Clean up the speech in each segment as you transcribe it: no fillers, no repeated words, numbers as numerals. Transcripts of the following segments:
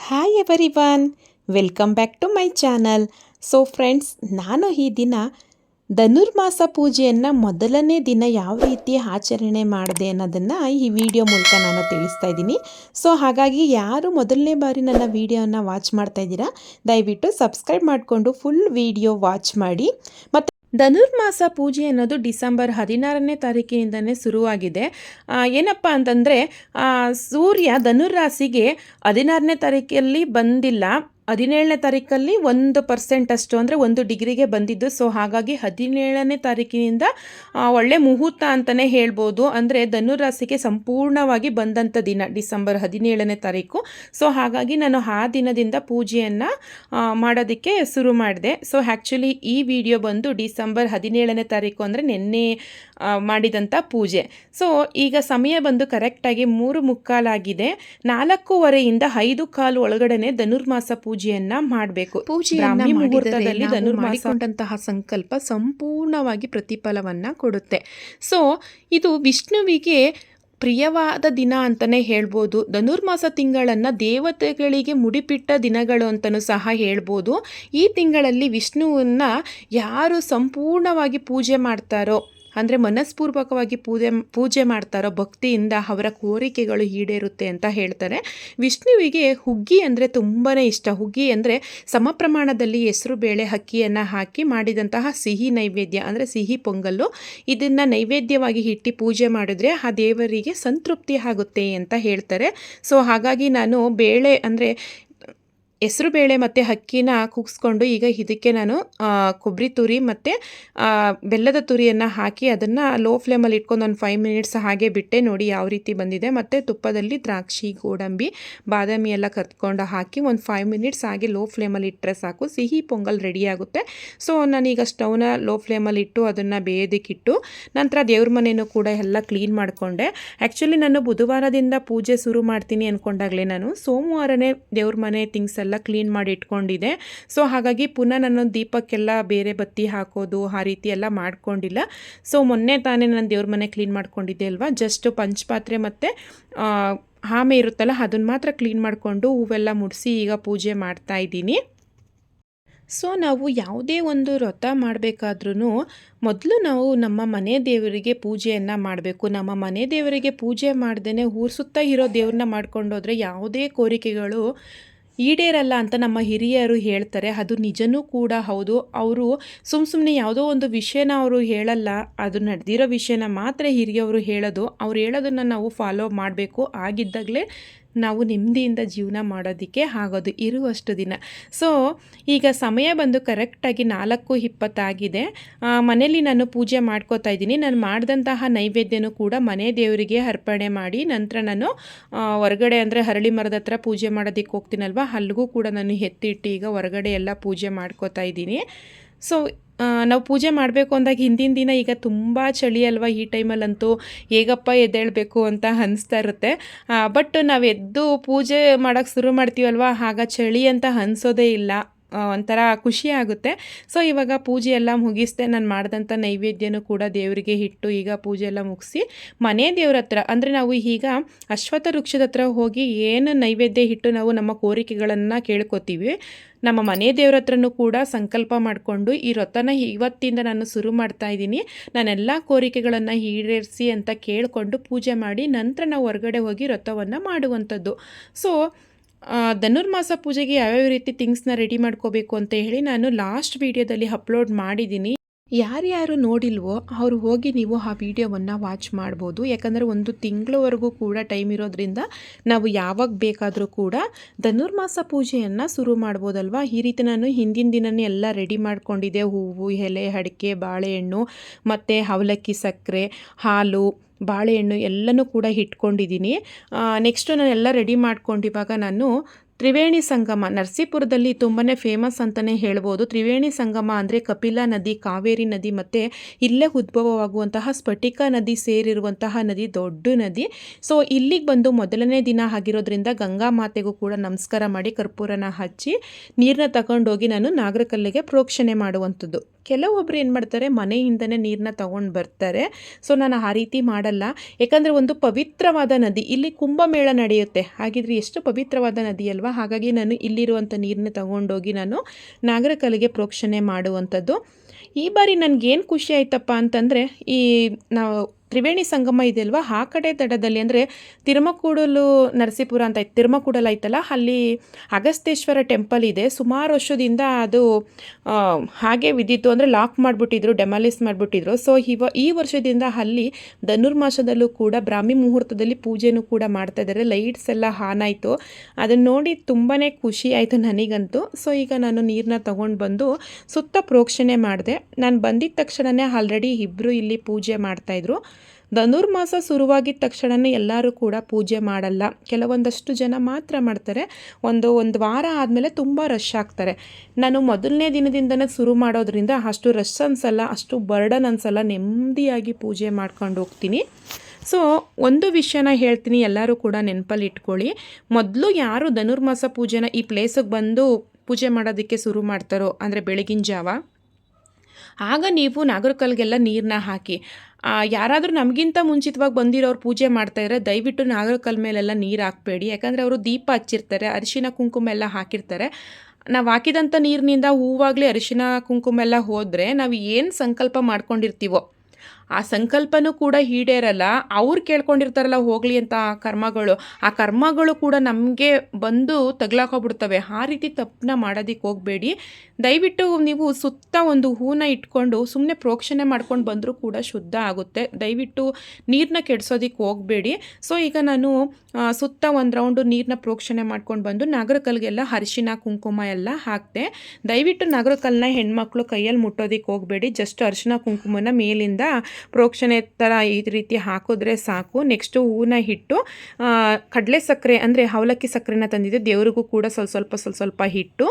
Hi everyone, welcome back to my channel. So friends, ನಾನು ಈ ದಿನ ಧನುರ್ಮಾಸ ಪೂಜೆಯನ್ನು ಮೊದಲನೇ ದಿನ ಯಾವ ರೀತಿ ಆಚರಣೆ ಮಾಡಿದೆ ಅನ್ನೋದನ್ನು ಈ ವಿಡಿಯೋ ಮೂಲಕ ನಾನು ತಿಳಿಸ್ತಾ ಇದ್ದೀನಿ. ಸೊ ಹಾಗಾಗಿ ಯಾರು ಮೊದಲನೇ ಬಾರಿ ನನ್ನ ವಿಡಿಯೋನ ವಾಚ್ ಮಾಡ್ತಾ ಇದ್ದೀರಾ, ದಯವಿಟ್ಟು ಸಬ್ಸ್ಕ್ರೈಬ್ ಮಾಡಿಕೊಂಡು ಫುಲ್ ವಿಡಿಯೋ ವಾಚ್ ಮಾಡಿ. ಮತ್ತು ಧನುರ್ಮಾಸ ಪೂಜೆ ಅನ್ನೋದು ಡಿಸೆಂಬರ್ 16ನೇ ತಾರೀಕಿನಿಂದನೇ ಶುರುವಾಗಿದೆ. ಏನಪ್ಪ ಅಂತಂದರೆ, ಸೂರ್ಯ ಧನುರಾಶಿಗೆ 16ನೇ ತಾರೀಕಲ್ಲಿ ಬಂದಿಲ್ಲ, 17ನೇ ತಾರೀಕಲ್ಲಿ 1% ಅಷ್ಟು ಅಂದರೆ 1 ಡಿಗ್ರಿಗೆ ಬಂದಿದ್ದು. ಸೊ ಹಾಗಾಗಿ 17ನೇ ತಾರೀಕಿನಿಂದ ಒಳ್ಳೆ ಮುಹೂರ್ತ ಅಂತಲೇ ಹೇಳ್ಬೋದು. ಅಂದರೆ ಧನುರಾಶಿಗೆ ಸಂಪೂರ್ಣವಾಗಿ ಬಂದಂಥ ದಿನ ಡಿಸೆಂಬರ್ 17ನೇ ತಾರೀಕು. ಸೊ ಹಾಗಾಗಿ ನಾನು ಆ ದಿನದಿಂದ ಪೂಜೆಯನ್ನು ಮಾಡೋದಕ್ಕೆ ಶುರು ಮಾಡಿದೆ. ಸೊ ಆ್ಯಕ್ಚುಲಿ ಈ ವಿಡಿಯೋ ಬಂದು ಡಿಸೆಂಬರ್ 17ನೇ ತಾರೀಕು ಅಂದರೆ ನಿನ್ನೆ ಮಾಡಿದಂಥ ಪೂಜೆ. ಸೊ ಈಗ ಸಮಯ ಬಂದು ಕರೆಕ್ಟಾಗಿ 3:45 4:15 5:15 ಒಳಗಡೆ ಧನುರ್ಮಾಸ ಪೂಜೆಯನ್ನು ಮಾಡಬೇಕು. ಬ್ರಾಹ್ಮಿ ಮುಹೂರ್ತದಲ್ಲಿ ಧನುರ್ಮಾಸಂತಹ ಸಂಕಲ್ಪ ಸಂಪೂರ್ಣವಾಗಿ ಪ್ರತಿಫಲವನ್ನು ಕೊಡುತ್ತೆ. ಸೊ ಇದು ವಿಷ್ಣುವಿಗೆ ಪ್ರಿಯವಾದ ದಿನ ಅಂತಲೇ ಹೇಳ್ಬೋದು. ಧನುರ್ಮಾಸ ತಿಂಗಳನ್ನು ದೇವತೆಗಳಿಗೆ ಮುಡಿಪಿಟ್ಟ ದಿನಗಳು ಅಂತಲೂ ಸಹ ಹೇಳ್ಬೋದು. ಈ ತಿಂಗಳಲ್ಲಿ ವಿಷ್ಣುವನ್ನು ಯಾರು ಸಂಪೂರ್ಣವಾಗಿ ಪೂಜೆ ಮಾಡ್ತಾರೋ, ಅಂದರೆ ಮನಸ್ಪೂರ್ವಕವಾಗಿ ಪೂಜೆ ಮಾಡ್ತಾರೋ, ಭಕ್ತಿಯಿಂದ ಅವರ ಕೋರಿಕೆಗಳು ಈಡೇರುತ್ತೆ ಅಂತ ಹೇಳ್ತಾರೆ. ವಿಷ್ಣುವಿಗೆ ಹುಗ್ಗಿ ಅಂದರೆ ತುಂಬಾ ಇಷ್ಟ. ಹುಗ್ಗಿ ಅಂದರೆ ಸಮ ಪ್ರಮಾಣದಲ್ಲಿ ಹೆಸರು ಬೇಳೆ ಅಕ್ಕಿಯನ್ನು ಹಾಕಿ ಮಾಡಿದಂತಹ ಸಿಹಿ ನೈವೇದ್ಯ, ಅಂದರೆ ಸಿಹಿ ಪೊಂಗಲ್ಲು. ಇದನ್ನು ನೈವೇದ್ಯವಾಗಿ ಇಟ್ಟು ಪೂಜೆ ಮಾಡಿದ್ರೆ ಆ ದೇವರಿಗೆ ಸಂತೃಪ್ತಿ ಆಗುತ್ತೆ ಅಂತ ಹೇಳ್ತಾರೆ. ಸೊ ಹಾಗಾಗಿ ನಾನು ಬೇಳೆ ಅಂದರೆ ಹೆಸರು ಬೇಳೆ ಮತ್ತು ಅಕ್ಕಿನ ಕುಗ್ಸ್ಕೊಂಡು ಈಗ ಇದಕ್ಕೆ ನಾನು ಕೊಬ್ಬರಿ ತುರಿ ಮತ್ತು ಬೆಲ್ಲದ ತುರಿಯನ್ನು ಹಾಕಿ ಅದನ್ನು ಲೋ ಫ್ಲೇಮಲ್ಲಿ ಇಟ್ಕೊಂಡು ಒಂದು 5 ಮಿನಿಟ್ಸ್ ಹಾಗೆ ಬಿಟ್ಟೆ. ನೋಡಿ ಯಾವ ರೀತಿ ಬಂದಿದೆ. ಮತ್ತು ತುಪ್ಪದಲ್ಲಿ ದ್ರಾಕ್ಷಿ, ಗೋಡಂಬಿ, ಬಾದಾಮಿ ಎಲ್ಲ ಕರ್ಕೊಂಡು ಹಾಕಿ ಒಂದು 5 ಮಿನಿಟ್ಸ್ ಹಾಗೆ ಲೋ ಫ್ಲೇಮಲ್ಲಿ ಇಟ್ಟರೆ ಸಾಕು, ಸಿಹಿ ಪೊಂಗಲ್ ರೆಡಿಯಾಗುತ್ತೆ. ಸೊ ನಾನೀಗ ಸ್ಟವ್ನ ಲೋ ಫ್ಲೇಮಲ್ಲಿ ಇಟ್ಟು ಅದನ್ನು ಬೇಯೋದಕ್ಕಿಟ್ಟು ನಂತರ ದೇವ್ರ ಮನೆಯೂ ಕೂಡ ಎಲ್ಲ ಕ್ಲೀನ್ ಮಾಡಿಕೊಂಡೆ. ಆ್ಯಕ್ಚುಲಿ ನಾನು ಬುಧವಾರದಿಂದ ಪೂಜೆ ಶುರು ಮಾಡ್ತೀನಿ ಅಂದ್ಕೊಂಡಾಗಲೇ ನಾನು ಸೋಮವಾರನೇ ದೇವ್ರ ಮನೆ ಥಿಂಗ್ಸ್ ಎಲ್ಲ ಕ್ಲೀನ್ ಮಾಡಿ ಇಟ್ಕೊಂಡಿದೆ. ಸೊ ಹಾಗಾಗಿ ಪುನಃ ನಾನು ದೀಪಕ್ಕೆಲ್ಲ ಬೇರೆ ಬತ್ತಿ ಹಾಕೋದು ಆ ರೀತಿ ಎಲ್ಲ ಮಾಡ್ಕೊಂಡಿಲ್ಲ. ಸೊ ಮೊನ್ನೆ ತಾನೇ ನಾನು ದೇವ್ರ ಮನೆ ಕ್ಲೀನ್ ಮಾಡ್ಕೊಂಡಿದ್ದೆ ಅಲ್ವಾ, ಜಸ್ಟ್ ಪಂಚಪಾತ್ರೆ ಮತ್ತು ಆಮೆ ಇರುತ್ತಲ್ಲ ಅದನ್ನು ಮಾತ್ರ ಕ್ಲೀನ್ ಮಾಡಿಕೊಂಡು ಹೂವೆಲ್ಲ ಮುಡಿಸಿ ಈಗ ಪೂಜೆ ಮಾಡ್ತಾ ಇದ್ದೀನಿ. ಸೊ ನಾವು ಯಾವುದೇ ಒಂದು ವ್ರತ ಮಾಡಬೇಕಾದ್ರೂ ಮೊದಲು ನಾವು ನಮ್ಮ ಮನೆ ದೇವರಿಗೆ ಪೂಜೆಯನ್ನು ಮಾಡಬೇಕು. ನಮ್ಮ ಮನೆ ದೇವರಿಗೆ ಪೂಜೆ ಮಾಡ್ದೇ ಊರು ಸುತ್ತ ಇರೋ ದೇವ್ರನ್ನ ಮಾಡ್ಕೊಂಡೋದ್ರೆ ಯಾವುದೇ ಕೋರಿಕೆಗಳು ಈಡೇರಲ್ಲ ಅಂತ ನಮ್ಮ ಹಿರಿಯರು ಹೇಳ್ತಾರೆ. ಅದು ನಿಜನೂ ಕೂಡ ಹೌದು. ಅವರು ಸುಮ್ಮನೆ ಯಾವುದೋ ಒಂದು ವಿಷಯನ ಅವರು ಹೇಳಲ್ಲ, ಅದು ನಡೆದಿರೋ ವಿಷಯನ ಮಾತ್ರ ಹಿರಿಯವರು ಹೇಳೋದು. ಅವ್ರು ಹೇಳೋದನ್ನು ನಾವು ಫಾಲೋ ಮಾಡಬೇಕು. ಆಗಿದ್ದಾಗಲೇ ನಾವು ನೆಮ್ಮದಿಯಿಂದ ಜೀವನ ಮಾಡೋದಕ್ಕೆ ಆಗೋದು ಇರುವಷ್ಟು ದಿನ. ಸೊ ಈಗ ಸಮಯ ಬಂದು ಕರೆಕ್ಟಾಗಿ 4:20 ಆಗಿದೆ. ಮನೇಲಿ ನಾನು ಪೂಜೆ ಮಾಡ್ಕೋತಾ ಇದ್ದೀನಿ. ನಾನು ಮಾಡಿದಂತಹ ನೈವೇದ್ಯನೂ ಕೂಡ ಮನೆ ದೇವರಿಗೆ ಅರ್ಪಣೆ ಮಾಡಿ ನಂತರ ನಾನು ಹೊರಗಡೆ ಅಂದರೆ ಹರಳಿ ಮರದ ಹತ್ರ ಪೂಜೆ ಮಾಡೋದಕ್ಕೆ ಹೋಗ್ತೀನಲ್ವ, ಅಲ್ಲಿಗೂ ಕೂಡ ನಾನು ಎತ್ತಿಟ್ಟು ಈಗ ಹೊರಗಡೆ ಎಲ್ಲ ಪೂಜೆ ಮಾಡ್ಕೋತಾ ಇದ್ದೀನಿ. ಸೊ ನಾವು ಪೂಜೆ ಮಾಡಬೇಕು ಅಂದಾಗ ಹಿಂದಿನ ದಿನ ಈಗ ತುಂಬ ಚಳಿ ಅಲ್ವಾ, ಈ ಟೈಮಲ್ಲಂತೂ ಹೇಗಪ್ಪ ಎದ್ದೇಳಬೇಕು ಅಂತ ಅನಿಸ್ತಾ ಇರುತ್ತೆ. ಬಟ್ ನಾವು ಎದ್ದು ಪೂಜೆ ಮಾಡೋಕ್ಕೆ ಶುರು ಮಾಡ್ತೀವಲ್ವ, ಆಗ ಚಳಿ ಅಂತ ಅನಿಸೋದೇ ಇಲ್ಲ, ಒಂಥರ ಖುಷಿ ಆಗುತ್ತೆ. ಸೊ ಇವಾಗ ಪೂಜೆ ಎಲ್ಲ ಮುಗಿಸ್ದೆ. ನಾನು ಮಾಡಿದಂಥ ನೈವೇದ್ಯನೂ ಕೂಡ ದೇವರಿಗೆ ಇಟ್ಟು ಈಗ ಪೂಜೆ ಎಲ್ಲ ಮುಗಿಸಿ ಮನೆ ದೇವ್ರ ಹತ್ರ ಅಂದರೆ ನಾವು ಈಗ ಅಶ್ವತ್ಥ ವೃಕ್ಷದ ಹತ್ರ ಹೋಗಿ ಏನು ನೈವೇದ್ಯ ಇಟ್ಟು ನಾವು ನಮ್ಮ ಕೋರಿಕೆಗಳನ್ನು ಕೇಳ್ಕೊತೀವಿ, ನಮ್ಮ ಮನೆ ದೇವ್ರ ಹತ್ರನೂ ಕೂಡ ಸಂಕಲ್ಪ ಮಾಡಿಕೊಂಡು ಈ ವ್ರತನ ಇವತ್ತಿಂದ ನಾನು ಶುರು ಮಾಡ್ತಾ ಇದ್ದೀನಿ, ನಾನೆಲ್ಲ ಕೋರಿಕೆಗಳನ್ನು ಈಡೇರಿಸಿ ಅಂತ ಕೇಳಿಕೊಂಡು ಪೂಜೆ ಮಾಡಿ ನಂತರ ನಾವು ಹೊರಗಡೆ ಹೋಗಿ ವ್ರತವನ್ನು ಮಾಡುವಂಥದ್ದು. ಸೊ ಧನುರ್ಮಾಸ ಪೂಜೆಗೆ ಯಾವ್ಯಾವ ರೀತಿ ಥಿಂಗ್ಸ್ನ ರೆಡಿ ಮಾಡ್ಕೋಬೇಕು ಅಂತ ಹೇಳಿ ನಾನು ಲಾಸ್ಟ್ ವೀಡಿಯೋದಲ್ಲಿ ಅಪ್ಲೋಡ್ ಮಾಡಿದ್ದೀನಿ. ಯಾರ್ಯಾರು ನೋಡಿಲ್ವೋ ಅವರು ಹೋಗಿ ನೀವು ಆ ವಿಡಿಯೋವನ್ನು ವಾಚ್ ಮಾಡ್ಬೋದು. ಯಾಕಂದರೆ 1 ತಿಂಗಳವರೆಗೂ ಕೂಡ ಟೈಮ್ ಇರೋದ್ರಿಂದ ನಾವು ಯಾವಾಗ ಬೇಕಾದರೂ ಕೂಡ ಧನುರ್ಮಾಸ ಪೂಜೆಯನ್ನು ಶುರು ಮಾಡ್ಬೋದಲ್ವ. ಈ ರೀತಿ ನಾನು ಹಿಂದಿನ ದಿನವೇ ಎಲ್ಲ ರೆಡಿ ಮಾಡ್ಕೊಂಡಿದ್ದೆ. ಹೂವು, ಎಲೆ, ಅಡಿಕೆ, ಬಾಳೆಹಣ್ಣು ಮತ್ತು ಅವಲಕ್ಕಿ, ಸಕ್ಕರೆ, ಹಾಲು, ಬಾಳೆಹಣ್ಣು ಎಲ್ಲನೂ ಕೂಡ ಇಟ್ಕೊಂಡಿದ್ದೀನಿ. ನೆಕ್ಸ್ಟು ನಾನೆಲ್ಲ ರೆಡಿ ಮಾಡ್ಕೊಂಡು ಇವಾಗ ನಾನು ತ್ರಿವೇಣಿ ಸಂಗಮ ನರಸೀಪುರದಲ್ಲಿ ತುಂಬಾ ಫೇಮಸ್ ಅಂತಲೇ ಹೇಳ್ಬೋದು. ತ್ರಿವೇಣಿ ಸಂಗಮ ಅಂದರೆ ಕಪಿಲಾ ನದಿ, ಕಾವೇರಿ ನದಿ ಮತ್ತು ಇಲ್ಲೇ ಉದ್ಭವವಾಗುವಂತಹ ಸ್ಫಟಿಕ ನದಿ ಸೇರಿರುವಂತಹ ನದಿ, ದೊಡ್ಡ ನದಿ. ಸೊ ಇಲ್ಲಿಗೆ ಬಂದು ಮೊದಲನೇ ದಿನ ಆಗಿರೋದ್ರಿಂದ ಗಂಗಾ ಮಾತೆಗೂ ಕೂಡ ನಮಸ್ಕಾರ ಮಾಡಿ ಕರ್ಪೂರನ ಹಚ್ಚಿ ನೀರನ್ನ ತಗೊಂಡೋಗಿ ನಾನು ನಾಗರಕಲ್ಲಿಗೆ ಪ್ರೋಕ್ಷಣೆ ಮಾಡುವಂಥದ್ದು. ಕೆಲವೊಬ್ಬರು ಏನು ಮಾಡ್ತಾರೆ, ಮನೆಯಿಂದನೇ ನೀರನ್ನ ತಗೊಂಡು ಬರ್ತಾರೆ. ಸೊ ನಾನು ಆ ರೀತಿ ಮಾಡಲ್ಲ. ಯಾಕಂದರೆ ಒಂದು ಪವಿತ್ರವಾದ ನದಿ, ಇಲ್ಲಿ ಕುಂಭಮೇಳ ನಡೆಯುತ್ತೆ. ಹಾಗಿದ್ರೆ ಎಷ್ಟು ಪವಿತ್ರವಾದ ನದಿ ಅಲ್ವಾ. ಅಲ್ವಾ, ಹಾಗಾಗಿ ನಾನು ಇಲ್ಲಿರುವಂಥ ನೀರನ್ನ ತಗೊಂಡೋಗಿ ನಾನು ನಾಗರಕಲ್ಲಿಗೆ ಪ್ರೋಕ್ಷಣೆ ಮಾಡುವಂಥದ್ದು. ಈ ಬಾರಿ ನನಗೇನು ಖುಷಿ ಆಯ್ತಪ್ಪ ಅಂತಂದರೆ, ಈ ನಾವು ತ್ರಿವೇಣಿ ಸಂಗಮ ಇದೆಯಲ್ವ, ಆ ಕಡೆ ದಡದಲ್ಲಿ ಅಂದರೆ ತಿರುಮಕೂಡಲು ನರಸೀಪುರ ಅಂತ ಐತೆ, ತಿರುಮಕೂಡಲು ಐತಲ್ಲ, ಅಲ್ಲಿ ಅಗಸ್ತೇಶ್ವರ ಟೆಂಪಲ್ ಇದೆ. ಸುಮಾರು ವರ್ಷದಿಂದ ಅದು ಹಾಗೆ ವಿದ್ಯುತ್ತು ಅಂದರೆ ಲಾಕ್ ಮಾಡಿಬಿಟ್ಟಿದ್ರು, ಡೆಮಾಲಿಸ್ ಮಾಡಿಬಿಟ್ಟಿದ್ರು. ಸೊ ಈ ವರ್ಷದಿಂದ ಅಲ್ಲಿ ಧನುರ್ಮಾಸದಲ್ಲೂ ಕೂಡ ಬ್ರಾಹ್ಮಿ ಮುಹೂರ್ತದಲ್ಲಿ ಪೂಜೆನೂ ಕೂಡ ಮಾಡ್ತಾಯಿದ್ದಾರೆ. ಲೈಟ್ಸ್ ಎಲ್ಲ ಆನ್ ಆಯಿತು. ಅದನ್ನು ನೋಡಿ ತುಂಬಾ ಖುಷಿ ಆಯಿತು ನನಗಂತೂ. ಸೊ ಈಗ ನಾನು ನೀರನ್ನ ತೊಗೊಂಡು ಬಂದು ಸುತ್ತ ಪ್ರೋಕ್ಷಣೆ ಮಾಡಿದೆ. ನಾನು ಬಂದಿದ್ದ ತಕ್ಷಣವೇ ಆಲ್ರೆಡಿ ಇಬ್ಬರು ಇಲ್ಲಿ ಪೂಜೆ ಮಾಡ್ತಾಯಿದ್ರು. ಧನುರ್ಮಾಸ ಶುರುವಾಗಿದ್ದ ತಕ್ಷಣವೇ ಎಲ್ಲರೂ ಕೂಡ ಪೂಜೆ ಮಾಡಲ್ಲ, ಕೆಲವೊಂದಷ್ಟು ಜನ ಮಾತ್ರ ಮಾಡ್ತಾರೆ. ಒಂದು ವಾರ ಆದಮೇಲೆ ತುಂಬ ರಶ್ ಆಗ್ತಾರೆ. ನಾನು ಮೊದಲನೇ ದಿನದಿಂದನೇ ಶುರು ಮಾಡೋದ್ರಿಂದ ಅಷ್ಟು ರಶ್ ಅನಿಸಲ್ಲ, ಅಷ್ಟು ಬರ್ಡನ್ ಅನಿಸಲ್ಲ, ನೆಮ್ಮದಿಯಾಗಿ ಪೂಜೆ ಮಾಡ್ಕೊಂಡು ಹೋಗ್ತೀನಿ. ಸೊ ಒಂದು ವಿಷಯನ ಹೇಳ್ತೀನಿ, ಎಲ್ಲರೂ ಕೂಡ ನೆನಪಲ್ಲಿ ಇಟ್ಕೊಳ್ಳಿ. ಮೊದಲು ಯಾರು ಧನುರ್ಮಾಸ ಪೂಜೆನ ಈ ಪ್ಲೇಸಿಗೆ ಬಂದು ಪೂಜೆ ಮಾಡೋದಕ್ಕೆ ಶುರು ಮಾಡ್ತಾರೋ, ಅಂದರೆ ಬೆಳಗಿನ ಜಾವ, ಆಗ ನೀವು ನಾಗರಕಲ್ಲಿಗೆಲ್ಲ ನೀರನ್ನ ಹಾಕಿ. ಯಾರಾದರೂ ನಮಗಿಂತ ಮುಂಚಿತವಾಗಿ ಬಂದಿರೋರು ಪೂಜೆ ಮಾಡ್ತಾಯಿದ್ರೆ ದಯವಿಟ್ಟು ನಾಗರಕಲ್ಲು ಮೇಲೆಲ್ಲ ನೀರು ಹಾಕಬೇಡಿ. ಯಾಕಂದರೆ ಅವರು ದೀಪ ಹಚ್ಚಿರ್ತಾರೆ, ಅರಿಶಿನ ಕುಂಕುಮ ಎಲ್ಲ ಹಾಕಿರ್ತಾರೆ. ನಾವು ಹಾಕಿದಂಥ ನೀರಿನಿಂದ ಹೂವಾಗಲಿ ಅರಿಶಿನ ಕುಂಕುಮ ಎಲ್ಲ ಹೋದರೆ ನಾವು ಏನು ಸಂಕಲ್ಪ ಮಾಡ್ಕೊಂಡಿರ್ತೀವೋ ಆ ಸಂಕಲ್ಪನೂ ಕೂಡ ಈಡೇರಲ್ಲ. ಅವ್ರು ಕೇಳ್ಕೊಂಡಿರ್ತಾರಲ್ಲ ಹೋಗಲಿ ಅಂತ ಆ ಕರ್ಮಗಳು ಕೂಡ ನಮಗೆ ಬಂದು ತಗ್ಲಾಕೋಗ್ಬಿಡ್ತವೆ. ಆ ರೀತಿ ತಪ್ಪನ್ನ ಮಾಡೋದಕ್ಕೆ ಹೋಗಬೇಡಿ. ದಯವಿಟ್ಟು ನೀವು ಸುತ್ತ ಒಂದು ಹೂನ ಇಟ್ಕೊಂಡು ಸುಮ್ಮನೆ ಪ್ರೋಕ್ಷಣೆ ಮಾಡ್ಕೊಂಡು ಬಂದರೂ ಕೂಡ ಶುದ್ಧ ಆಗುತ್ತೆ. ದಯವಿಟ್ಟು ನೀರನ್ನ ಕೆಡಿಸೋದಕ್ಕೆ ಹೋಗಬೇಡಿ. ಸೊ ಈಗ ನಾನು ಸುತ್ತ ಒಂದು ರೌಂಡು ನೀರನ್ನ ಪ್ರೋಕ್ಷಣೆ ಮಾಡ್ಕೊಂಡು ಬಂದು ನಾಗರಕಲ್ಲಿಗೆಲ್ಲ ಅರಿಶಿನ ಕುಂಕುಮ ಎಲ್ಲ ಹಾಕಿದೆ. ದಯವಿಟ್ಟು ನಾಗರಕಲ್ಲನ್ನ ಹೆಣ್ಮಕ್ಳು ಕೈಯಲ್ಲಿ ಮುಟ್ಟೋದಕ್ಕೆ ಹೋಗಬೇಡಿ. ಜಸ್ಟ್ ಅರಿಶಿನ ಕುಂಕುಮನ ಮೇಲಿಂದ ಪ್ರೋಕ್ಷಣೆ ಥರ ಈ ರೀತಿ ಹಾಕಿದ್ರೆ ಸಾಕು. ನೆಕ್ಸ್ಟು ಹೂನ ಇಟ್ಟು ಕಡಲೆ ಸಕ್ಕರೆ ಅಂದರೆ ಅವಲಕ್ಕಿ ಸಕ್ಕರೆನ ತಂದಿದ್ದೆ, ದೇವರಿಗೂ ಕೂಡ ಸ್ವಲ್ಪ ಇಟ್ಟು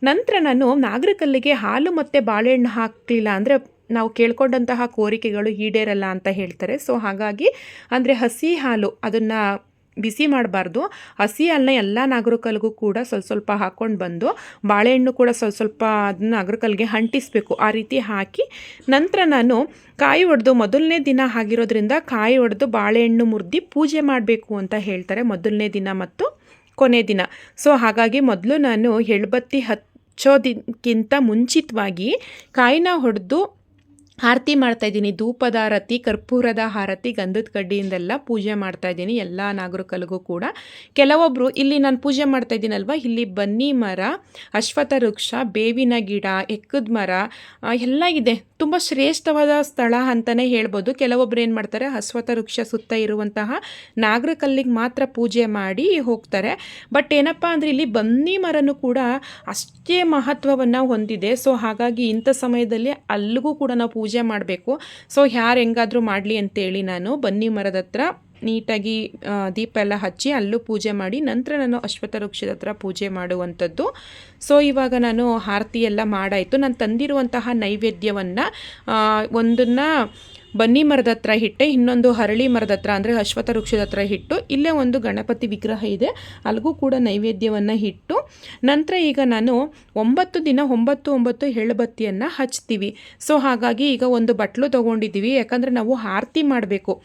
ನಂತರ ನಾನು ನಾಗರಕಲ್ಲಿಗೆ ಹಾಲು ಮತ್ತು ಬಾಳೆಹಣ್ಣು ಹಾಕಲಿಲ್ಲ ಅಂದರೆ ನಾವು ಕೇಳ್ಕೊಂಡಂತಹ ಕೋರಿಕೆಗಳು ಈಡೇರಲ್ಲ ಅಂತ ಹೇಳ್ತಾರೆ. ಸೊ ಹಾಗಾಗಿ ಅಂದರೆ ಹಸಿ ಹಾಲು ಅದನ್ನು ಬಿಸಿ ಮಾಡಬಾರ್ದು. ಹಸಿ ಹಾಲನ್ನ ಎಲ್ಲ ನಾಗರಕಲ್ಲಿಗೂ ಕೂಡ ಸ್ವಲ್ಪ ಹಾಕ್ಕೊಂಡು ಬಂದು ಬಾಳೆಹಣ್ಣು ಕೂಡ ಸ್ವಲ್ಪ ಅದನ್ನ ನಾಗರಕಲ್ಲಿಗೆ ಅಂಟಿಸ್ಬೇಕು. ಆ ರೀತಿ ಹಾಕಿ ನಂತರ ನಾನು ಕಾಯಿ ಒಡೆದು, ಮೊದಲನೇ ದಿನ ಆಗಿರೋದ್ರಿಂದ ಕಾಯಿ ಒಡೆದು ಬಾಳೆಹಣ್ಣು ಮುರಿದು ಪೂಜೆ ಮಾಡಬೇಕು ಅಂತ ಹೇಳ್ತಾರೆ, ಮೊದಲನೇ ದಿನ ಮತ್ತು ಕೊನೆ ದಿನ. ಸೊ ಹಾಗಾಗಿ ಮೊದಲು ನಾನು ಎಳ್ಬತ್ತಿ ಹಚ್ಚೋದಕ್ಕಿಂತ ಮುಂಚಿತವಾಗಿ ಕಾಯಿನ ಹೊಡೆದು ಆರತಿ ಮಾಡ್ತಾಯಿದ್ದೀನಿ. ಧೂಪದ ಆರತಿ, ಕರ್ಪೂರದ ಆರತಿ, ಗಂಧದ ಕಡ್ಡಿಯಿಂದೆಲ್ಲ ಪೂಜೆ ಮಾಡ್ತಾಯಿದ್ದೀನಿ ಎಲ್ಲ ನಾಗರಕಲ್ಲಿಗೂ ಕೂಡ. ಕೆಲವೊಬ್ಬರು ಇಲ್ಲಿ ನಾನು ಪೂಜೆ ಮಾಡ್ತಾಯಿದ್ದೀನಲ್ವ, ಇಲ್ಲಿ ಬನ್ನಿ ಮರ, ಅಶ್ವತ್ಥ ವೃಕ್ಷ, ಬೇವಿನ ಗಿಡ, ಎಕ್ಕದ ಮರ ಎಲ್ಲ ಇದೆ. ತುಂಬ ಶ್ರೇಷ್ಠವಾದ ಸ್ಥಳ ಅಂತಲೇ ಹೇಳ್ಬೋದು. ಕೆಲವೊಬ್ರು ಏನು ಮಾಡ್ತಾರೆ, ಅಶ್ವತ್ಥ ವೃಕ್ಷ ಸುತ್ತ ಇರುವಂತಹ ನಾಗರಕಲ್ಲಿಗೆ ಮಾತ್ರ ಪೂಜೆ ಮಾಡಿ ಹೋಗ್ತಾರೆ. ಬಟ್ ಏನಪ್ಪ ಅಂದರೆ ಇಲ್ಲಿ ಬನ್ನಿ ಮರನೂ ಕೂಡ ಅಷ್ಟೇ ಮಹತ್ವವನ್ನು ಹೊಂದಿದೆ. ಸೊ ಹಾಗಾಗಿ ಇಂಥ ಸಮಯದಲ್ಲಿ ಅಲ್ಲಿಗೂ ಕೂಡ ನಾವು ಪೂಜೆ ಮಾಡಬೇಕು. ಸೊ ಯಾರು ಹೆಂಗಾದರೂ ಮಾಡಲಿ ಅಂತೇಳಿ ನಾನು ಬನ್ನಿ ಮರದ ಹತ್ರ ನೀಟಾಗಿ ದೀಪ ಎಲ್ಲ ಹಚ್ಚಿ ಅಲ್ಲೂ ಪೂಜೆ ಮಾಡಿ ನಂತರ ನಾನು ಅಶ್ವತ್ಥ ವೃಕ್ಷದ ಹತ್ರ ಪೂಜೆ ಮಾಡುವಂಥದ್ದು. ಸೊ ಇವಾಗ ನಾನು ಆರತಿ ಎಲ್ಲ ಮಾಡಾಯಿತು. ನಾನು ತಂದಿರುವಂತಹ ನೈವೇದ್ಯವನ್ನು ಒಂದನ್ನು ಬನ್ನಿ ಮರದ ಹತ್ರ ಇಟ್ಟೆ, ಇನ್ನೊಂದು ಹರಳಿ ಮರದ ಹತ್ರ ಅಂದರೆ ಅಶ್ವತ್ಥ ವೃಕ್ಷದ ಹತ್ರ ಇಟ್ಟು, ಇಲ್ಲೇ ಒಂದು ಗಣಪತಿ ವಿಗ್ರಹ ಇದೆ ಅಲ್ಲಿಗೂ ಕೂಡ ನೈವೇದ್ಯವನ್ನು ಇಟ್ಟು ನಂತರ ಈಗ ನಾನು 9 ದಿನ 9 ಎಳ್ಬತ್ತಿಯನ್ನು ಹಚ್ತೀವಿ. ಸೊ ಹಾಗಾಗಿ ಈಗ ಒಂದು ಬಟ್ಲು ತೊಗೊಂಡಿದ್ದೀವಿ, ಯಾಕಂದರೆ ನಾವು ಆರತಿ ಮಾಡಬೇಕು.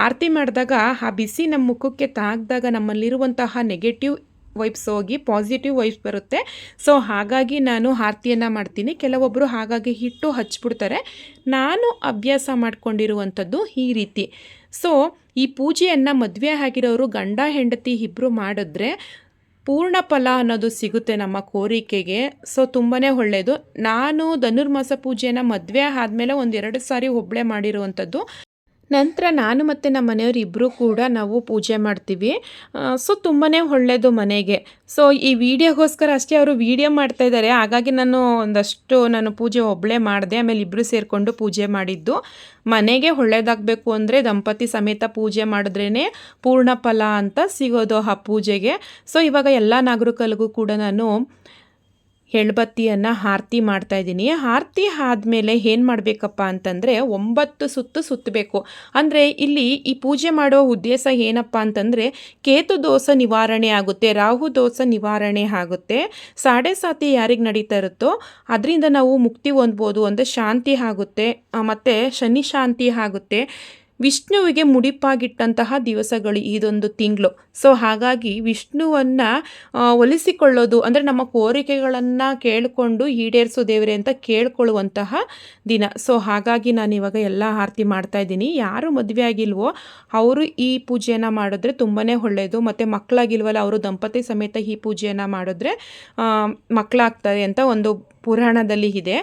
ಆರತಿ ಮಾಡಿದಾಗ ಆ ಬಿಸಿ ನಮ್ಮ ಮುಖಕ್ಕೆ ತಾಗಿದಾಗ ನಮ್ಮಲ್ಲಿರುವಂತಹ ನೆಗೆಟಿವ್ ವೈಬ್ಸ್ ಹೋಗಿ ಪಾಸಿಟಿವ್ ವೈಬ್ಸ್ ಬರುತ್ತೆ. ಸೊ ಹಾಗಾಗಿ ನಾನು ಆರತಿಯನ್ನು ಮಾಡ್ತೀನಿ. ಕೆಲವೊಬ್ಬರು ಹಾಗಾಗಿ ಹಿಟ್ಟು ಹಚ್ಬಿಡ್ತಾರೆ. ನಾನು ಅಭ್ಯಾಸ ಮಾಡ್ಕೊಂಡಿರುವಂಥದ್ದು ಈ ರೀತಿ. ಸೊ ಈ ಪೂಜೆಯನ್ನು ಮದುವೆ ಆಗಿರೋರು ಗಂಡ ಹೆಂಡತಿ ಇಬ್ಬರು ಮಾಡಿದ್ರೆ ಪೂರ್ಣ ಫಲ ಅನ್ನೋದು ಸಿಗುತ್ತೆ ನಮ್ಮ ಕೋರಿಕೆಗೆ. ಸೊ ತುಂಬಾ ಒಳ್ಳೆಯದು. ನಾನು ಧನುರ್ಮಾಸ ಪೂಜೆನ ಮದುವೆ ಆದಮೇಲೆ 1-2 ಸಾರಿ ಒಬ್ಬಳೇ ಮಾಡಿರುವಂಥದ್ದು. ನಂತರ ನಾನು ಮತ್ತು ನಮ್ಮ ಮನೆಯವರು ಇಬ್ಬರು ಕೂಡ ನಾವು ಪೂಜೆ ಮಾಡ್ತೀವಿ. ಸೊ ತುಂಬಾ ಒಳ್ಳೆಯದು ಮನೆಗೆ. ಸೊ ಈ ವಿಡಿಯೋಗೋಸ್ಕರ ಅಷ್ಟೇ ಅವರು ವಿಡಿಯೋ ಮಾಡ್ತಾಯಿದ್ದಾರೆ, ಹಾಗಾಗಿ ನಾನು ಪೂಜೆ ಒಬ್ಬಳೇ ಮಾಡಿದೆ. ಆಮೇಲೆ ಇಬ್ಬರು ಸೇರಿಕೊಂಡು ಪೂಜೆ ಮಾಡಿದ್ದು. ಮನೆಗೆ ಒಳ್ಳೆಯದಾಗಬೇಕು ಅಂದರೆ ದಂಪತಿ ಸಮೇತ ಪೂಜೆ ಮಾಡಿದ್ರೇ ಪೂರ್ಣ ಫಲ ಅಂತ ಸಿಗೋದು ಆ ಪೂಜೆಗೆ. ಸೊ ಇವಾಗ ಎಲ್ಲ ನಾಗರಕಲ್ಲಿಗೂ ಕೂಡ ನಾನು ಎಳ್ಬತ್ತಿಯನ್ನು ಆರತಿ ಮಾಡ್ತಾಯಿದ್ದೀನಿ. ಆರತಿ ಆದಮೇಲೆ ಏನು ಮಾಡಬೇಕಪ್ಪ ಅಂತಂದರೆ 9 ಸುತ್ತು ಸುತ್ತಬೇಕು. ಅಂದರೆ ಇಲ್ಲಿ ಈ ಪೂಜೆ ಮಾಡೋ ಉದ್ದೇಶ ಏನಪ್ಪ ಅಂತಂದರೆ ಕೇತು ದೋಷ ನಿವಾರಣೆ ಆಗುತ್ತೆ, ರಾಹು ದೋಷ ನಿವಾರಣೆ ಆಗುತ್ತೆ. ಸಾಡೆ ಸಾತಿ ಯಾರಿಗೆ ನಡೀತಾ ಇರುತ್ತೋ ಅದರಿಂದ ನಾವು ಮುಕ್ತಿ ಹೊಂದ್ಬೋದು, ಅಂದರೆ ಶಾಂತಿ ಆಗುತ್ತೆ, ಮತ್ತು ಶನಿ ಶಾಂತಿ ಆಗುತ್ತೆ. ವಿಷ್ಣುವಿಗೆ ಮುಡಿಪಾಗಿಟ್ಟಂತಹ ದಿವಸಗಳು ಇದೊಂದು ತಿಂಗಳು. ಸೊ ಹಾಗಾಗಿ ವಿಷ್ಣುವನ್ನು ಒಲಿಸಿಕೊಳ್ಳೋದು ಅಂದರೆ ನಮ್ಮ ಕೋರಿಕೆಗಳನ್ನು ಕೇಳಿಕೊಂಡು ಈಡೇರಿಸು ದೇವರೇ ಅಂತ ಕೇಳ್ಕೊಳ್ಳುವಂತಹ ದಿನ. ಸೊ ಹಾಗಾಗಿ ನಾನು ಇವಾಗ ಎಲ್ಲ ಆರತಿ ಮಾಡ್ತಾಯಿದ್ದೀನಿ. ಯಾರು ಮದುವೆ ಆಗಿಲ್ವೋ ಅವರು ಈ ಪೂಜೆಯನ್ನು ಮಾಡಿದ್ರೆ ತುಂಬಾ ಒಳ್ಳೆಯದು. ಮತ್ತು ಮಕ್ಕಳಾಗಿಲ್ವಲ್ಲ ಅವರು ದಂಪತಿ ಸಮೇತ ಈ ಪೂಜೆಯನ್ನು ಮಾಡಿದ್ರೆ ಮಕ್ಕಳಾಗ್ತಾರೆ ಅಂತ ಒಂದು ಪುರಾಣದಲ್ಲಿ ಇದೆ.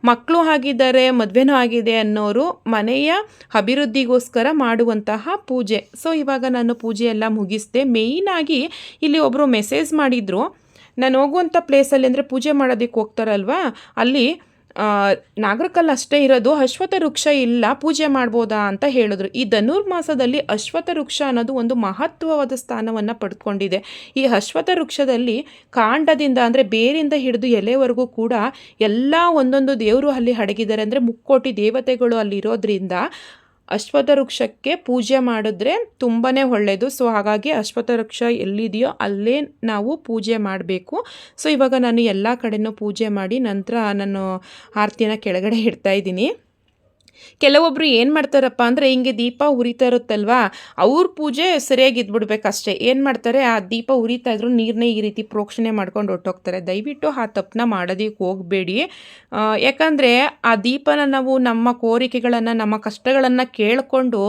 ಮಕ್ಕಳು ಆಗಿದ್ದಾರೆ, ಮದುವೆನೂ ಆಗಿದೆ ಅನ್ನೋರು ಮನೆಯ ಅಭಿವೃದ್ಧಿಗೋಸ್ಕರ ಮಾಡುವಂತಹ ಪೂಜೆ. ಸೊ ಇವಾಗ ನಾನು ಪೂಜೆ ಎಲ್ಲ ಮುಗಿಸಿದೆ. ಮೇಯ್ನಾಗಿ ಇಲ್ಲಿ ಒಬ್ಬರು ಮೆಸೇಜ್ ಮಾಡಿದರು, ನಾನು ಹೋಗುವಂಥ ಪ್ಲೇಸಲ್ಲಿ ಅಂದರೆ ಪೂಜೆ ಮಾಡೋದಕ್ಕೆ ಹೋಗ್ತಾರಲ್ವ ಅಲ್ಲಿ ನಾಗರಕಲ್ಲು ಅಷ್ಟೇ ಇರೋದು, ಅಶ್ವತ್ಥ ವೃಕ್ಷ ಇಲ್ಲ, ಪೂಜೆ ಮಾಡ್ಬೋದಾ ಅಂತ ಹೇಳಿದ್ರು. ಈ ಧನುರ್ಮಾಸದಲ್ಲಿ ಅಶ್ವತ್ಥ ವೃಕ್ಷ ಅನ್ನೋದು ಒಂದು ಮಹತ್ವವಾದ ಸ್ಥಾನವನ್ನು ಪಡ್ಕೊಂಡಿದೆ. ಈ ಅಶ್ವತ್ಥ ವೃಕ್ಷದಲ್ಲಿ ಕಾಂಡದಿಂದ ಅಂದರೆ ಬೇರಿಂದ ಹಿಡಿದು ಎಲೆವರೆಗೂ ಕೂಡ ಎಲ್ಲ ಒಂದೊಂದು ದೇವರು ಅಲ್ಲಿ ಅಡಗಿದ್ದಾರೆ. ಅಂದರೆ ಮುಕ್ಕೋಟಿ ದೇವತೆಗಳು ಅಲ್ಲಿರೋದ್ರಿಂದ ಅಶ್ವತ್ಥ ವೃಕ್ಷಕ್ಕೆ ಪೂಜೆ ಮಾಡಿದ್ರೆ ತುಂಬಾ ಒಳ್ಳೆಯದು. ಸೊ ಹಾಗಾಗಿ ಅಶ್ವತ್ಥ ವೃಕ್ಷ ಎಲ್ಲಿದೆಯೋ ಅಲ್ಲೇ ನಾವು ಪೂಜೆ ಮಾಡಬೇಕು. ಸೊ ಇವಾಗ ನಾನು ಎಲ್ಲ ಕಡೆನೂ ಪೂಜೆ ಮಾಡಿ ನಂತರ ನಾನು ಆರತಿಯನ್ನು ಕೆಳಗಡೆ ಇಡ್ತಾಯಿದ್ದೀನಿ. ಕೆಲವೊಬ್ಬರು ಏನು ಮಾಡ್ತಾರಪ್ಪ ಅಂದರೆ ಹಿಂಗೆ ದೀಪ ಉರಿತಾ ಇರುತ್ತಲ್ವ, ಅವ್ರ ಪೂಜೆ ಸರಿಯಾಗಿ ಇದ್ಬಿಡ್ಬೇಕಷ್ಟೇ. ಏನು ಮಾಡ್ತಾರೆ, ಆ ದೀಪ ಉರಿತಾ ಇದ್ರು ನೀರನ್ನೇ ಈ ರೀತಿ ಪ್ರೋಕ್ಷಣೆ ಮಾಡ್ಕೊಂಡು ಹೊಟ್ಟೋಗ್ತಾರೆ. ದಯವಿಟ್ಟು ಆ ತಪ್ಪನ್ನ ಮಾಡೋದಕ್ಕೆ ಹೋಗಬೇಡಿ. ಯಾಕಂದರೆ ಆ ದೀಪನ ನಾವು ನಮ್ಮ ಕೋರಿಕೆಗಳನ್ನು ನಮ್ಮ ಕಷ್ಟಗಳನ್ನು ಕೇಳಿಕೊಂಡು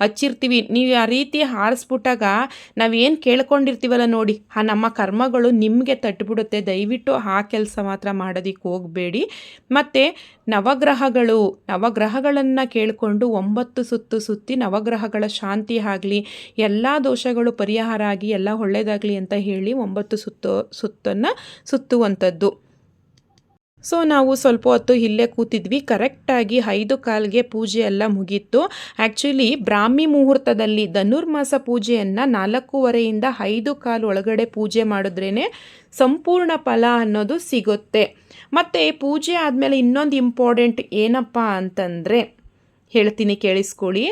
ಹಚ್ಚಿರ್ತೀವಿ. ನೀವು ಆ ರೀತಿ ಹಾರಿಸ್ಬಿಟ್ಟಾಗ ನಾವೇನು ಕೇಳ್ಕೊಂಡಿರ್ತೀವಲ್ಲ ನೋಡಿ, ಆ ನಮ್ಮ ಕರ್ಮಗಳು ನಿಮಗೆ ತಟ್ಟಿಬಿಡುತ್ತೆ. ದಯವಿಟ್ಟು ಆ ಕೆಲಸ ಮಾತ್ರ ಮಾಡೋದಕ್ಕೆ ಹೋಗಬೇಡಿ. ಮತ್ತು ನವಗ್ರಹಗಳನ್ನು ಕೇಳಿಕೊಂಡು 9 ಸುತ್ತು ಸುತ್ತಿ ನವಗ್ರಹಗಳ ಶಾಂತಿ ಆಗಲಿ, ಎಲ್ಲ ದೋಷಗಳು ಪರಿಹಾರ ಆಗಿ ಎಲ್ಲ ಒಳ್ಳೆಯದಾಗಲಿ ಅಂತ ಹೇಳಿ 9 ಸುತ್ತನ್ನು ಸುತ್ತುವಂಥದ್ದು. ಸೊ ನಾವು ಸ್ವಲ್ಪ ಹೊತ್ತು ಇಲ್ಲೇ ಕೂತಿದ್ವಿ. ಕರೆಕ್ಟಾಗಿ 5:15ಗೆ ಪೂಜೆ ಎಲ್ಲ ಮುಗೀತು. ಆ್ಯಕ್ಚುಲಿ ಬ್ರಾಹ್ಮಿ ಮುಹೂರ್ತದಲ್ಲಿ ಧನುರ್ಮಾಸ ಪೂಜೆಯನ್ನು 4:15 5:15 ಒಳಗಡೆ ಪೂಜೆ ಮಾಡಿದ್ರೇ ಸಂಪೂರ್ಣ ಫಲ ಅನ್ನೋದು ಸಿಗುತ್ತೆ. ಮತ್ತು ಪೂಜೆ ಆದಮೇಲೆ ಇನ್ನೊಂದು ಇಂಪಾರ್ಟೆಂಟ್ ಏನಪ್ಪ ಅಂತಂದರೆ ಹೇಳ್ತೀನಿ, ಕೇಳಿಸ್ಕೊಳ್ಳಿ.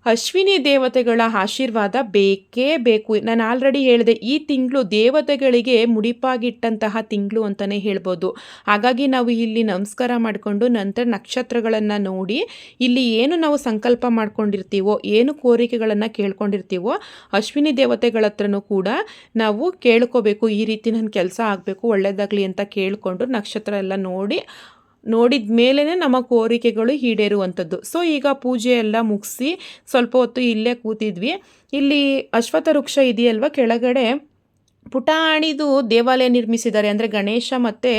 ಅಶ್ವಿನಿ ದೇವತೆಗಳ ಆಶೀರ್ವಾದ ಬೇಕೇ ಬೇಕು. ನಾನು ಆಲ್ರೆಡಿ ಹೇಳಿದೆ, ಈ ತಿಂಗಳು ದೇವತೆಗಳಿಗೆ ಮುಡಿಪಾಗಿಟ್ಟಂತಹ ತಿಂಗಳು ಅಂತಲೇ ಹೇಳ್ಬೋದು. ಹಾಗಾಗಿ ನಾವು ಇಲ್ಲಿ ನಮಸ್ಕಾರ ಮಾಡಿಕೊಂಡು ನಂತರ ನಕ್ಷತ್ರಗಳನ್ನು ನೋಡಿ ಇಲ್ಲಿ ಏನು ನಾವು ಸಂಕಲ್ಪ ಮಾಡ್ಕೊಂಡಿರ್ತೀವೋ, ಏನು ಕೋರಿಕೆಗಳನ್ನು ಕೇಳ್ಕೊಂಡಿರ್ತೀವೋ ಅಶ್ವಿನಿ ದೇವತೆಗಳ ಹತ್ರನೂ ಕೂಡ ನಾವು ಕೇಳ್ಕೋಬೇಕು. ಈ ರೀತಿ ನನ್ನ ಕೆಲಸ ಆಗಬೇಕು, ಒಳ್ಳೆಯದಾಗಲಿ ಅಂತ ಕೇಳಿಕೊಂಡು ನಕ್ಷತ್ರ ಎಲ್ಲ ನೋಡಿದ ಮೇಲೇ ನಮ್ಮ ಕೋರಿಕೆಗಳು ಈಡೇರುವಂಥದ್ದು. ಸೊ ಈಗ ಪೂಜೆ ಎಲ್ಲ ಮುಗಿಸಿ ಸ್ವಲ್ಪ ಹೊತ್ತು ಇಲ್ಲೇ ಕೂತಿದ್ವಿ. ಇಲ್ಲಿ ಅಶ್ವತ್ಥ ವೃಕ್ಷ ಇದೆಯಲ್ವ, ಕೆಳಗಡೆ ಪುಟಾಣಿದು ದೇವಾಲಯ ನಿರ್ಮಿಸಿದ್ದಾರೆ. ಅಂದರೆ ಗಣೇಶ ಮತ್ತು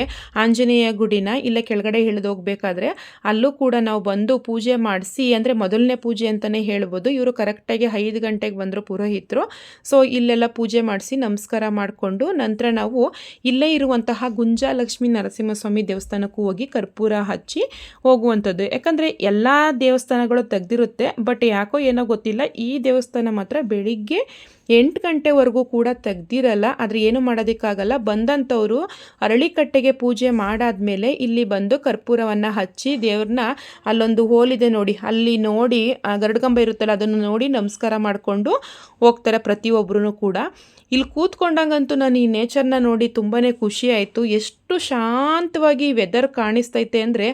ಆಂಜನೇಯ ಗುಡಿನ ಇಲ್ಲೇ ಕೆಳಗಡೆ ಇಳಿದು ಹೋಗಬೇಕಾದ್ರೆ ಅಲ್ಲೂ ಕೂಡ ನಾವು ಬಂದು ಪೂಜೆ ಮಾಡಿಸಿ, ಅಂದರೆ ಮೊದಲನೇ ಪೂಜೆ ಅಂತಲೇ ಹೇಳ್ಬೋದು. ಇವರು ಕರೆಕ್ಟಾಗಿ 5 ಗಂಟೆಗೆ ಬಂದರು ಪುರೋಹಿತರು. ಸೊ ಇಲ್ಲೆಲ್ಲ ಪೂಜೆ ಮಾಡಿಸಿ ನಮಸ್ಕಾರ ಮಾಡಿಕೊಂಡು ನಂತರ ನಾವು ಇಲ್ಲೇ ಇರುವಂತಹ ಗುಂಜಾಲಕ್ಷ್ಮಿ ನರಸಿಂಹಸ್ವಾಮಿ ದೇವಸ್ಥಾನಕ್ಕೂ ಹೋಗಿ ಕರ್ಪೂರ ಹಚ್ಚಿ ಹೋಗುವಂಥದ್ದು. ಯಾಕಂದರೆ ಎಲ್ಲ ದೇವಸ್ಥಾನಗಳು ತೆಗೆದಿರುತ್ತೆ, ಬಟ್ ಯಾಕೋ ಏನೋ ಗೊತ್ತಿಲ್ಲ, ಈ ದೇವಸ್ಥಾನ ಮಾತ್ರ ಬೆಳಿಗ್ಗೆ 8 ಗಂಟೆವರೆಗೂ ಕೂಡ ತೆಗ್ದಿರಲ್ಲ. ಆದರೆ ಏನು ಮಾಡೋದಕ್ಕಾಗಲ್ಲ. ಬಂದಂಥವರು ಅರಳಿಕಟ್ಟೆಗೆ ಪೂಜೆ ಮಾಡಾದ್ಮೇಲೆ ಇಲ್ಲಿ ಬಂದು ಕರ್ಪೂರವನ್ನು ಹಚ್ಚಿ ದೇವ್ರನ್ನ, ಅಲ್ಲೊಂದು ಹೋಲಿದೆ ನೋಡಿ, ಅಲ್ಲಿ ನೋಡಿ ಗರುಡಗಂಬ ಇರುತ್ತಲ್ಲ ಅದನ್ನು ನೋಡಿ ನಮಸ್ಕಾರ ಮಾಡಿಕೊಂಡು ಹೋಗ್ತಾರೆ ಪ್ರತಿಯೊಬ್ಬರೂ ಕೂಡ. ಇಲ್ಲಿ ಕೂತ್ಕೊಂಡಾಗಂತೂ ನಾನು ಈ ನೇಚರ್ನ ನೋಡಿ ತುಂಬಾ ಖುಷಿ ಆಯಿತು. ಎಷ್ಟು ಶಾಂತವಾಗಿ ವೆದರ್ ಕಾಣಿಸ್ತೈತೆ ಅಂದರೆ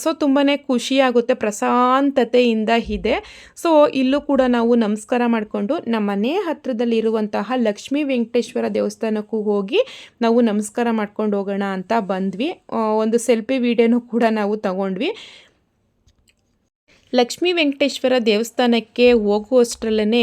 ಸೊ ತುಂಬಾ ಖುಷಿಯಾಗುತ್ತೆ, ಪ್ರಶಾಂತತೆಯಿಂದ ಇದೆ. ಸೊ ಇಲ್ಲೂ ಕೂಡ ನಾವು ನಮಸ್ಕಾರ ಮಾಡಿಕೊಂಡು ನಮ್ಮ ಮನೆ ಹತ್ರದಲ್ಲಿರುವಂತಹ ಲಕ್ಷ್ಮೀ ವೆಂಕಟೇಶ್ವರ ದೇವಸ್ಥಾನಕ್ಕೂ ಹೋಗಿ ನಾವು ನಮಸ್ಕಾರ ಮಾಡ್ಕೊಂಡು ಹೋಗೋಣ ಅಂತ ಬಂದ್ವಿ. ಒಂದು ಸೆಲ್ಫಿ ವಿಡಿಯೋನೂ ಕೂಡ ನಾವು ತಗೊಂಡ್ವಿ. ಲಕ್ಷ್ಮೀ ವೆಂಕಟೇಶ್ವರ ದೇವಸ್ಥಾನಕ್ಕೆ ಹೋಗುವಷ್ಟರಲ್ಲೇ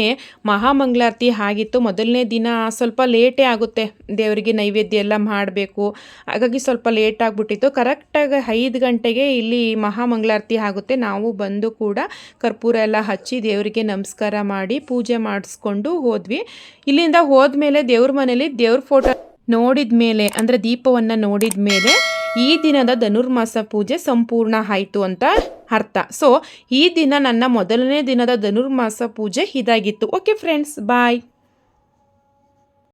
ಮಹಾಮಂಗಳಾರತಿ ಆಗಿತ್ತು. ಮೊದಲನೇ ದಿನ ಸ್ವಲ್ಪ ಲೇಟೇ ಆಗುತ್ತೆ, ದೇವರಿಗೆ ನೈವೇದ್ಯ ಎಲ್ಲ ಮಾಡಬೇಕು, ಹಾಗಾಗಿ ಸ್ವಲ್ಪ ಲೇಟ್ ಆಗಿಬಿಟ್ಟಿತ್ತು. ಕರೆಕ್ಟಾಗಿ 5 ಗಂಟೆಗೆ ಇಲ್ಲಿ ಮಹಾಮಂಗಳಾರತಿ ಆಗುತ್ತೆ. ನಾವು ಬಂದು ಕೂಡ ಕರ್ಪೂರ ಎಲ್ಲ ಹಚ್ಚಿ ದೇವರಿಗೆ ನಮಸ್ಕಾರ ಮಾಡಿ ಪೂಜೆ ಮಾಡಿಸ್ಕೊಂಡು ಹೋದ್ವಿ. ಇಲ್ಲಿಂದ ಹೋದ್ಮೇಲೆ ದೇವ್ರ ಮನೇಲಿ ದೇವ್ರ ಫೋಟೋ ನೋಡಿದ ಮೇಲೆ, ಅಂದರೆ ದೀಪವನ್ನು ನೋಡಿದ ಮೇಲೆ ಈ ದಿನದ ಧನುರ್ಮಾಸ ಪೂಜೆ ಸಂಪೂರ್ಣ ಆಯಿತು ಅಂತ ಅರ್ಥ. ಸೊ ಈ ದಿನ ನನ್ನ ಮೊದಲನೇ ದಿನದ ಧನುರ್ಮಾಸ ಪೂಜೆ ಇದಾಗಿತ್ತು. ಓಕೆ ಫ್ರೆಂಡ್ಸ್, ಬಾಯ್.